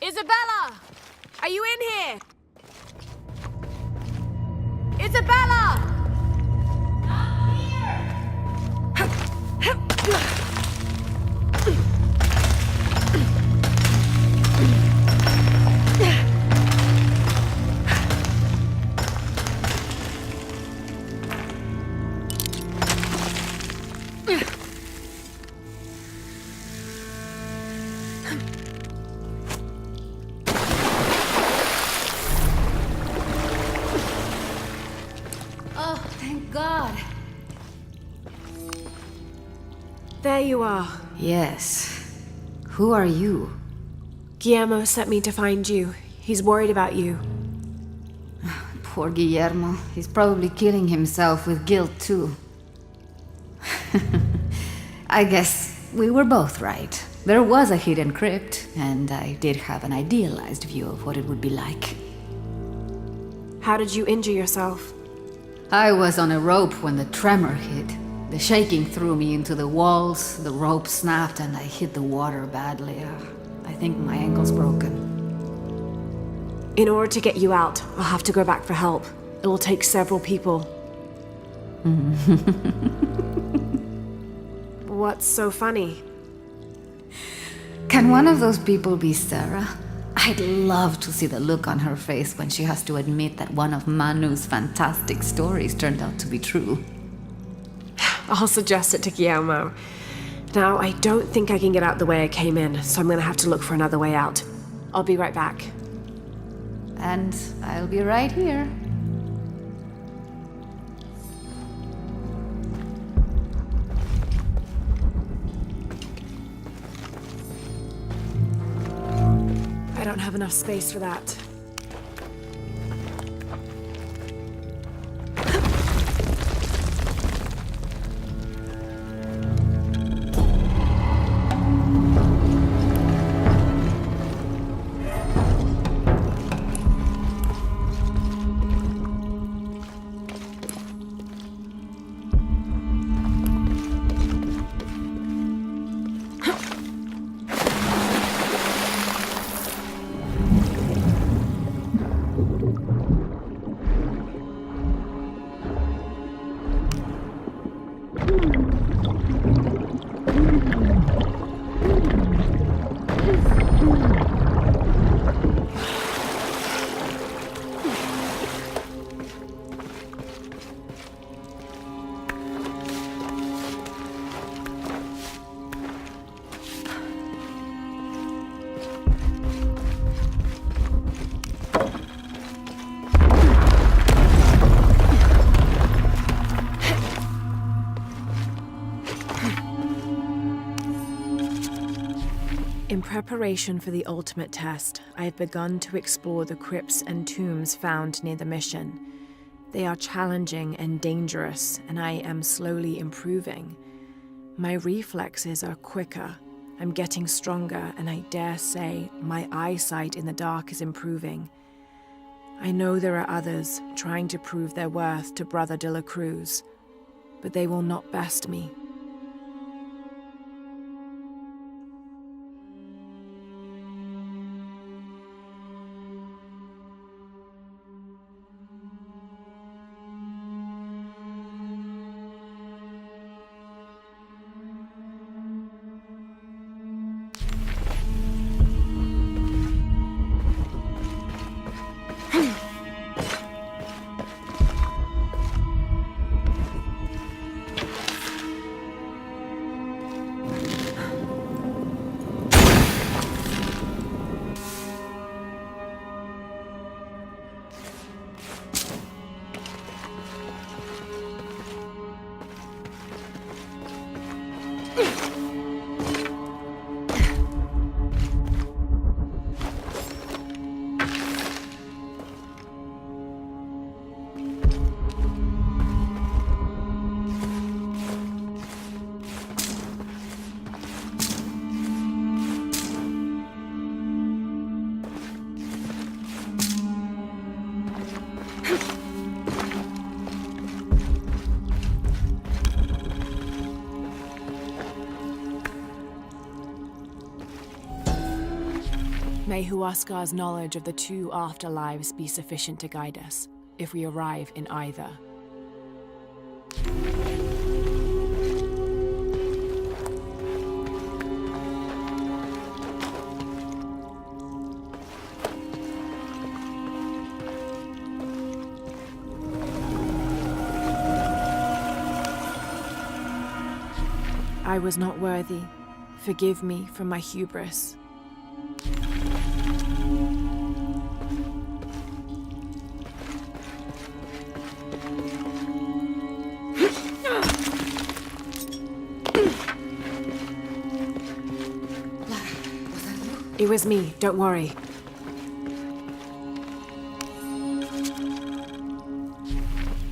Isabella! Are you in here? Isabella! Not here! Oh, thank God. There you are. Yes. Who are you? Guillermo sent me to find you. He's worried about you. Poor Guillermo. He's probably killing himself with guilt, too. I guess we were both right. There was a hidden crypt, and I did have an idealized view of what it would be like. How did you injure yourself? I was on a rope when the tremor hit. The shaking threw me into the walls, the rope snapped, and I hit the water badly. I think my ankle's broken. In order to get you out, I'll have to go back for help. It'll take several people. What's so funny? Can one of those people be Sarah? I'd love to see the look on her face when she has to admit that one of Manu's fantastic stories turned out to be true. I'll suggest it to Guillermo. Now, I don't think I can get out the way I came in, so I'm gonna have to look for another way out. I'll be right back. And I'll be right here. I don't have enough space for that. In preparation for the ultimate test, I have begun to explore the crypts and tombs found near the mission. They are challenging and dangerous, and I am slowly improving. My reflexes are quicker, I'm getting stronger, and I dare say my eyesight in the dark is improving. I know there are others trying to prove their worth to Brother de la Cruz, but they will not best me. May Huascar's knowledge of the two afterlives be sufficient to guide us, if we arrive in either. I was not worthy. Forgive me for my hubris. It was me, don't worry.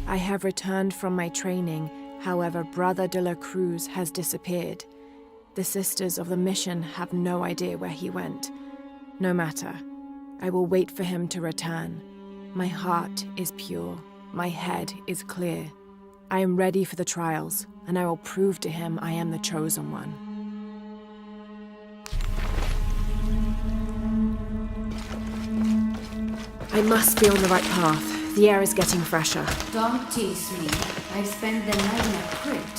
I have returned from my training, however, Brother de la Cruz has disappeared. The Sisters of the Mission have no idea where he went. No matter. I will wait for him to return. My heart is pure. My head is clear. I am ready for the trials, and I will prove to him I am the chosen one. I must be on the right path. The air is getting fresher. Don't tease me. I spent the night in a crypt.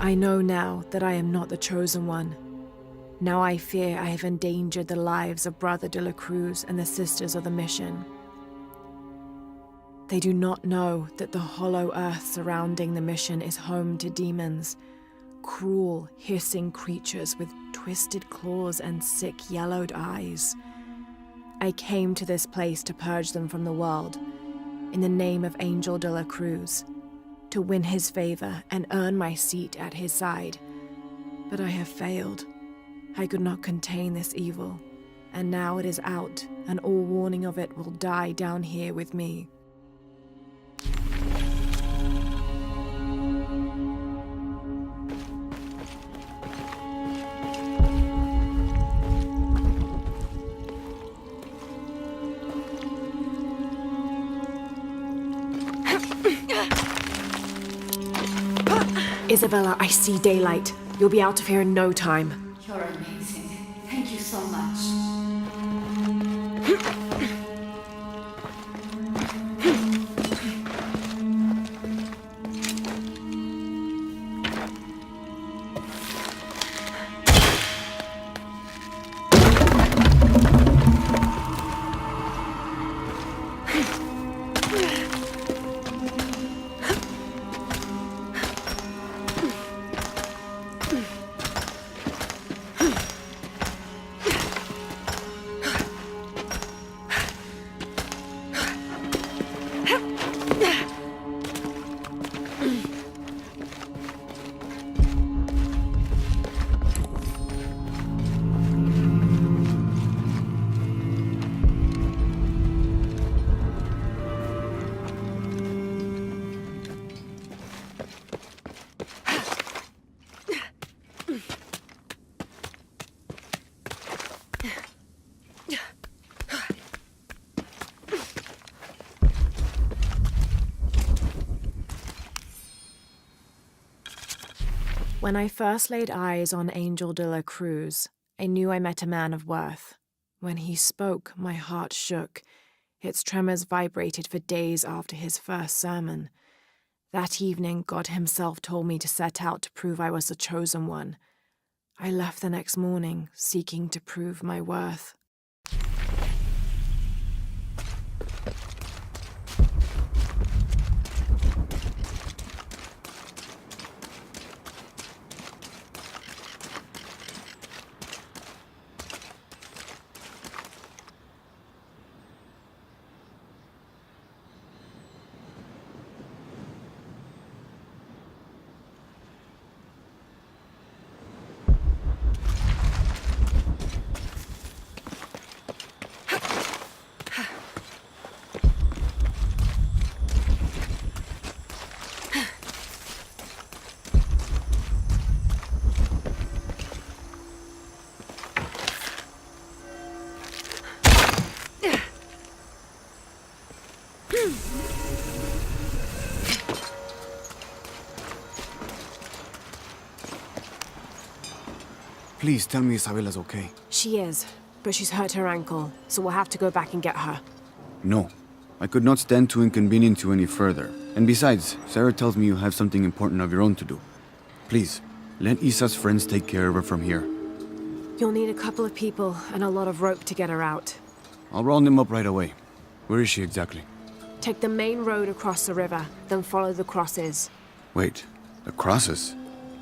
I know now that I am not the chosen one. Now I fear I have endangered the lives of Brother de la Cruz and the Sisters of the Mission. They do not know that the hollow earth surrounding the mission is home to demons, cruel, hissing creatures with twisted claws and sick, yellowed eyes. I came to this place to purge them from the world, in the name of Angel de la Cruz, to win his favor and earn my seat at his side. But I have failed. I could not contain this evil, and now it is out, and all warning of it will die down here with me. Isabella, I see daylight. You'll be out of here in no time. You're amazing. Thank you so much. When I first laid eyes on Angel de la Cruz, I knew I met a man of worth. When he spoke, my heart shook. Its tremors vibrated for days after his first sermon. That evening, God himself told me to set out to prove I was the chosen one. I left the next morning, seeking to prove my worth. Please tell me Isabella's okay. She is, but she's hurt her ankle, so we'll have to go back and get her. No. I could not stand to inconvenience you any further. And besides, Sarah tells me you have something important of your own to do. Please, let Isa's friends take care of her from here. You'll need a couple of people and a lot of rope to get her out. I'll round them up right away. Where is she exactly? Take the main road across the river, then follow the crosses. Wait, the crosses?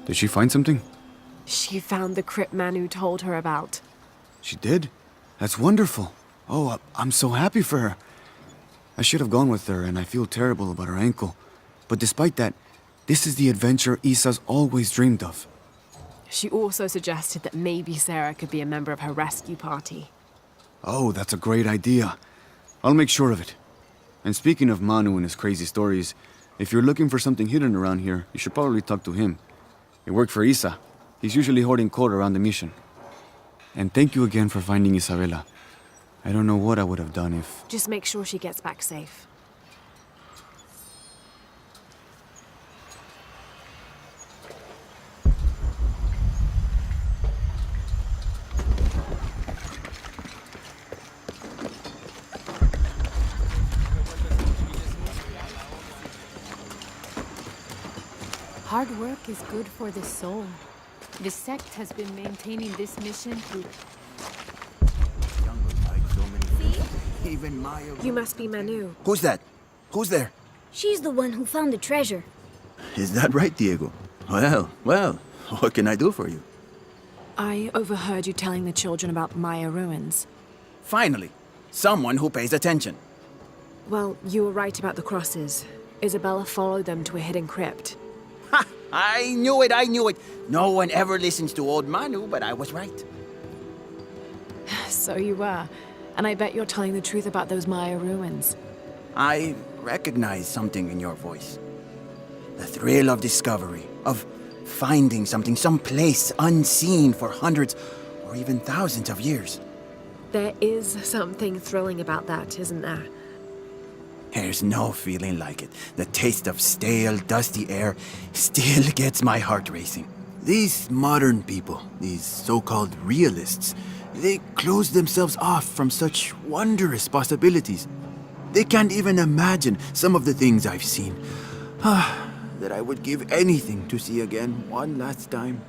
Did she find something? She found the crypt Manu told her about. She did? That's wonderful. Oh, I'm so happy for her. I should have gone with her, and I feel terrible about her ankle. But despite that, this is the adventure Isa's always dreamed of. She also suggested that maybe Sarah could be a member of her rescue party. Oh, that's a great idea. I'll make sure of it. And speaking of Manu and his crazy stories, if you're looking for something hidden around here, you should probably talk to him. It worked for Isa. He's usually hoarding coal around the mission. And thank you again for finding Isabella. I don't know what I would have done if... Just make sure she gets back safe. Hard work is good for the soul. The sect has been maintaining this mission through... Even Maya... You must be Manu. Who's that? Who's there? She's the one who found the treasure. Is that right, Diego? Well, what can I do for you? I overheard you telling the children about Maya ruins. Finally, someone who pays attention. Well, you were right about the crosses. Isabella followed them to a hidden crypt. Ha! I knew it! No one ever listens to old Manu, but I was right. So you were. And I bet you're telling the truth about those Maya ruins. I recognize something in your voice. The thrill of discovery, of finding something someplace unseen for hundreds or even thousands of years. There is something thrilling about that, isn't there? There's no feeling like it. The taste of stale, dusty air still gets my heart racing. These modern people, these so-called realists, they close themselves off from such wondrous possibilities. They can't even imagine some of the things I've seen. That I would give anything to see again one last time.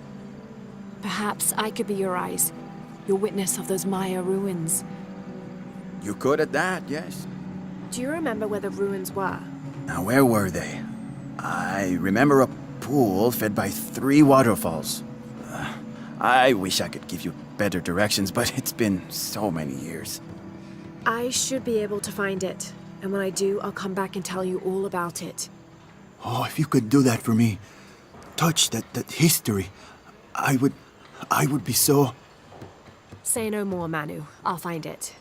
Perhaps I could be your eyes, your witness of those Maya ruins. You could at that, yes. Do you remember where the ruins were? Now, where were they? I remember a pool fed by 3 waterfalls. I wish I could give you better directions, but it's been so many years. I should be able to find it. And when I do, I'll come back and tell you all about it. Oh, if you could do that for me. Touch that history. I would be so... Say no more, Manu. I'll find it.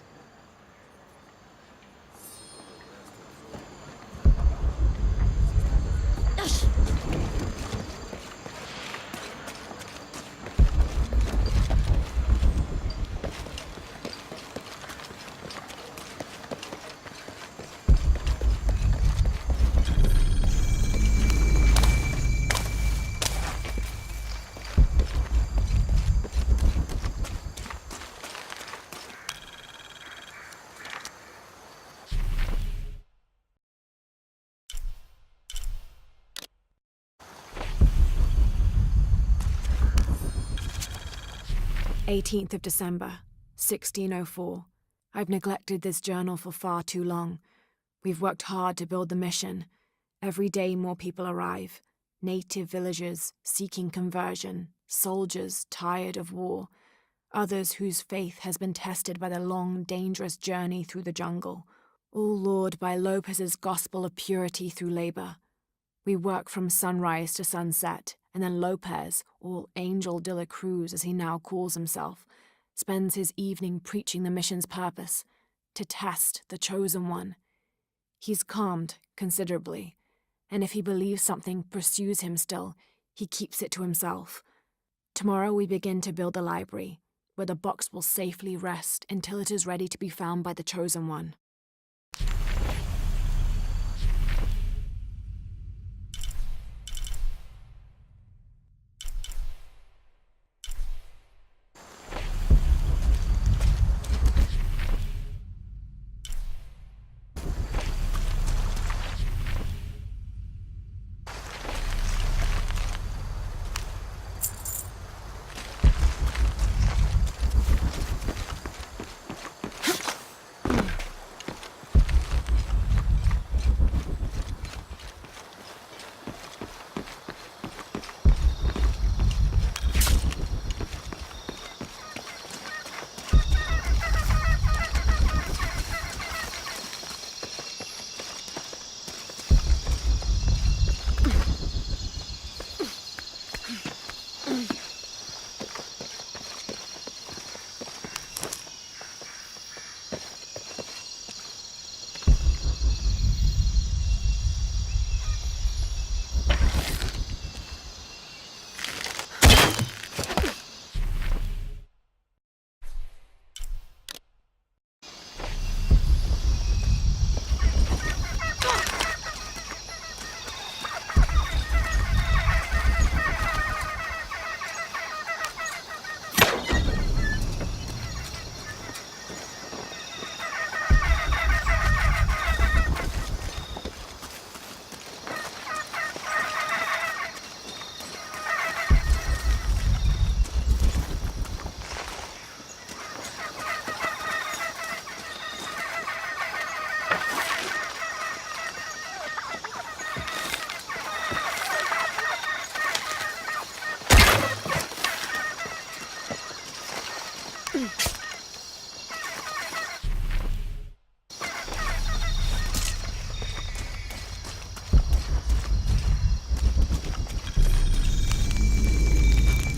"18th of December, 1604. I've neglected this journal for far too long. We've worked hard to build the mission. Every day more people arrive. Native villagers seeking conversion, soldiers tired of war, others whose faith has been tested by the long, dangerous journey through the jungle, all lured by Lopez's gospel of purity through labor. We work from sunrise to sunset, and then Lopez, or Angel de la Cruz as he now calls himself, spends his evening preaching the mission's purpose, to test the chosen one. He's calmed considerably, and if he believes something pursues him still, he keeps it to himself. Tomorrow we begin to build the library, where the box will safely rest until it is ready to be found by the chosen one.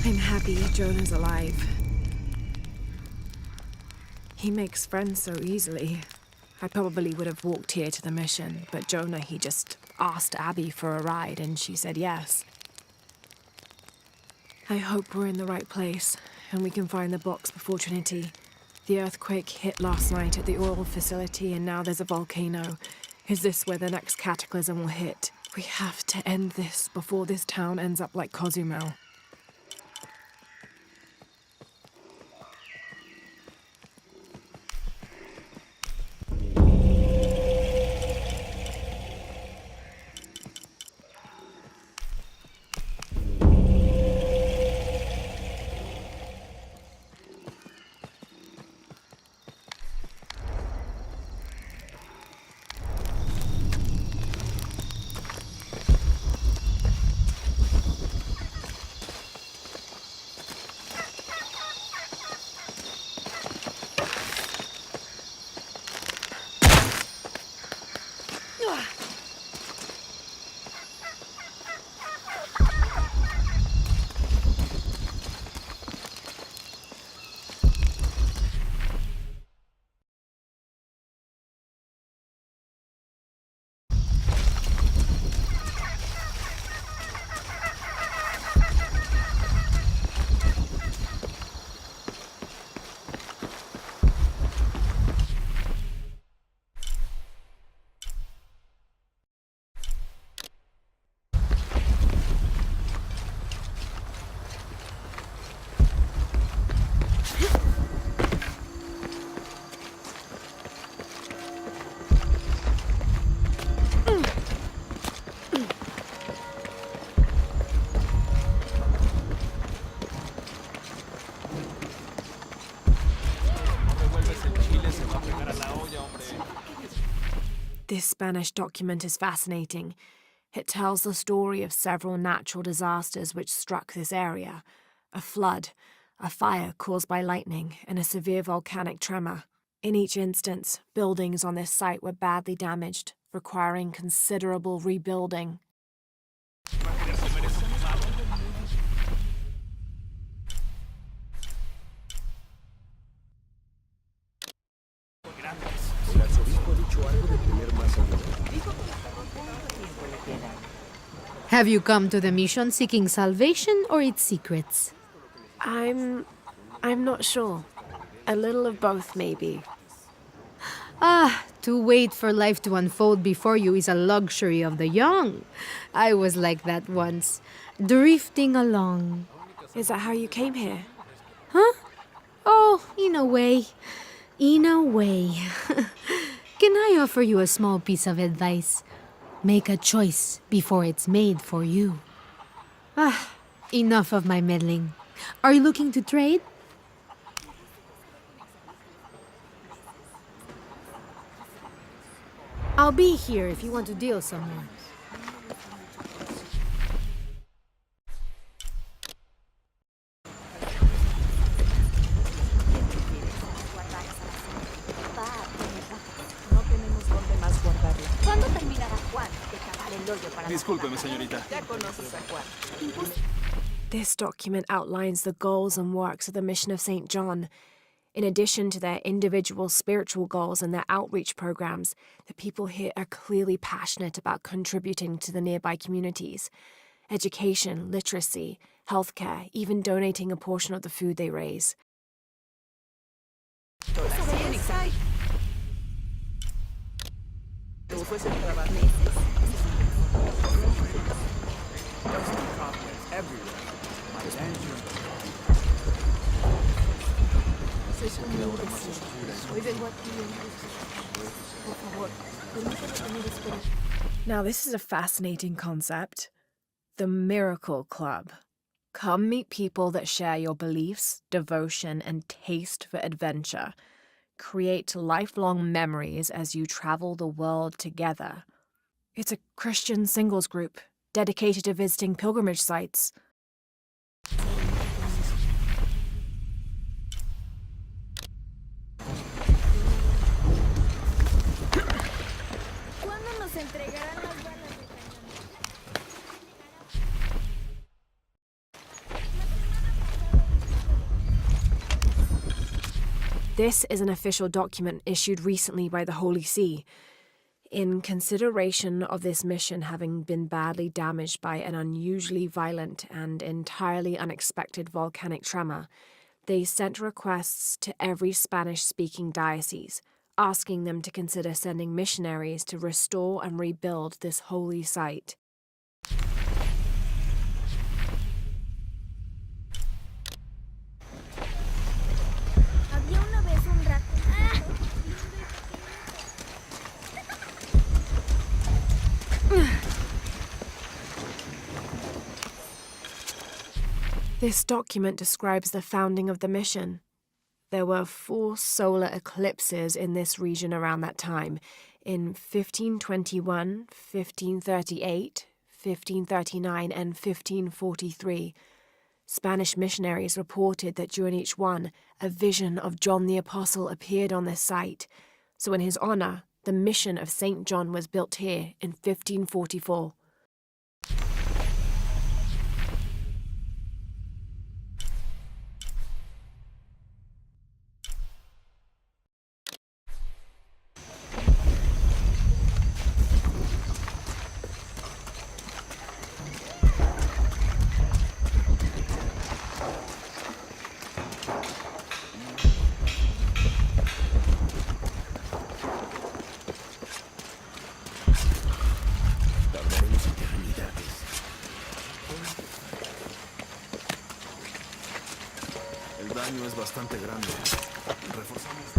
I'm happy Jonah's alive. He makes friends so easily. I probably would have walked here to the mission, but Jonah, he just asked Abby for a ride and she said yes. I hope we're in the right place and we can find the box before Trinity. The earthquake hit last night at the oil facility and now there's a volcano. Is this where the next cataclysm will hit? We have to end this before this town ends up like Cozumel. This Spanish document is fascinating. It tells the story of several natural disasters which struck this area: a flood, a fire caused by lightning, and a severe volcanic tremor. In each instance, buildings on this site were badly damaged, requiring considerable rebuilding. Have you come to the mission seeking salvation or its secrets? I'm not sure. A little of both, maybe. To wait for life to unfold before you is a luxury of the young. I was like that once, drifting along. Is that how you came here? Oh, in a way. In a way. Can I offer you a small piece of advice? Make a choice before it's made for you. Enough of my meddling. Are you looking to trade? I'll be here if you want to deal somewhere. Discúlpeme, señorita. This document outlines the goals and works of the Mission of St. John. In addition to their individual spiritual goals and their outreach programs, the people here are clearly passionate about contributing to the nearby communities. Education, literacy, healthcare, even donating a portion of the food they raise. Now, this is a fascinating concept. The Miracle Club. Come meet people that share your beliefs, devotion, and taste for adventure. Create lifelong memories as you travel the world together. It's a Christian singles group dedicated to visiting pilgrimage sites. This is an official document issued recently by the Holy See. In consideration of this mission having been badly damaged by an unusually violent and entirely unexpected volcanic tremor, they sent requests to every Spanish-speaking diocese, asking them to consider sending missionaries to restore and rebuild this holy site. This document describes the founding of the mission. There were 4 solar eclipses in this region around that time, in 1521, 1538, 1539, and 1543. Spanish missionaries reported that during each one, a vision of John the Apostle appeared on this site. So in his honor, the mission of St. John was built here in 1544. El daño es bastante grande. Reforzamos.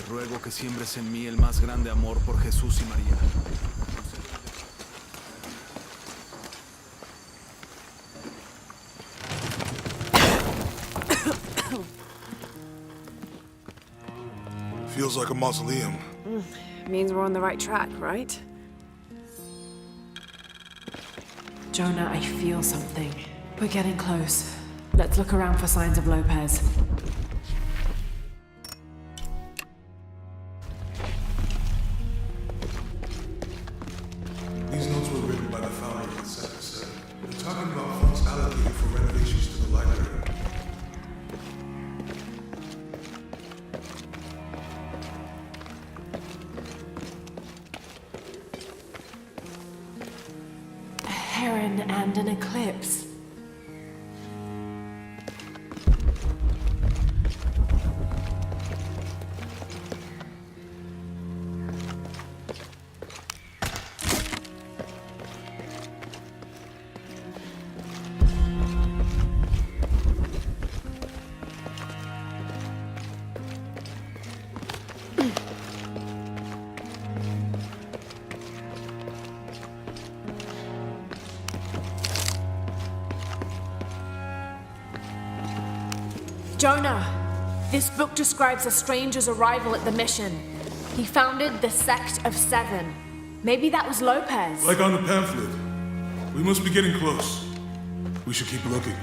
ruego que siembres en mí el más grande amor por Jesús y María. Feels like a mausoleum. Means we're on the right track, right? Jonah, I feel something. We're getting close. Let's look around for signs of Lopez. These notes were written by the founder of the Sector 7. They're talking about funds allocated for renovations to the library. A heron and an eclipse. Jonah, this book describes a stranger's arrival at the mission. He founded the Sect of Seven. Maybe that was Lopez. Like on the pamphlet. We must be getting close. We should keep looking.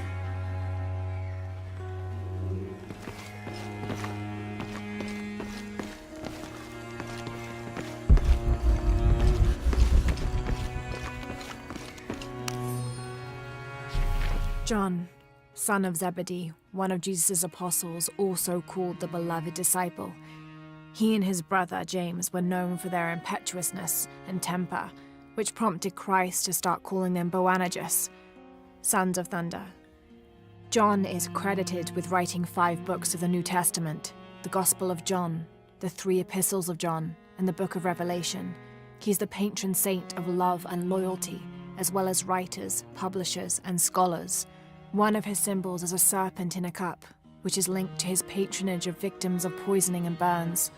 John, son of Zebedee, one of Jesus' apostles, also called the beloved disciple. He and his brother, James, were known for their impetuousness and temper, which prompted Christ to start calling them Boanerges, sons of thunder. John is credited with writing 5 books of the New Testament, the Gospel of John, the 3 epistles of John, and the Book of Revelation. He's the patron saint of love and loyalty, as well as writers, publishers, and scholars. One of his symbols is a serpent in a cup, which is linked to his patronage of victims of poisoning and burns.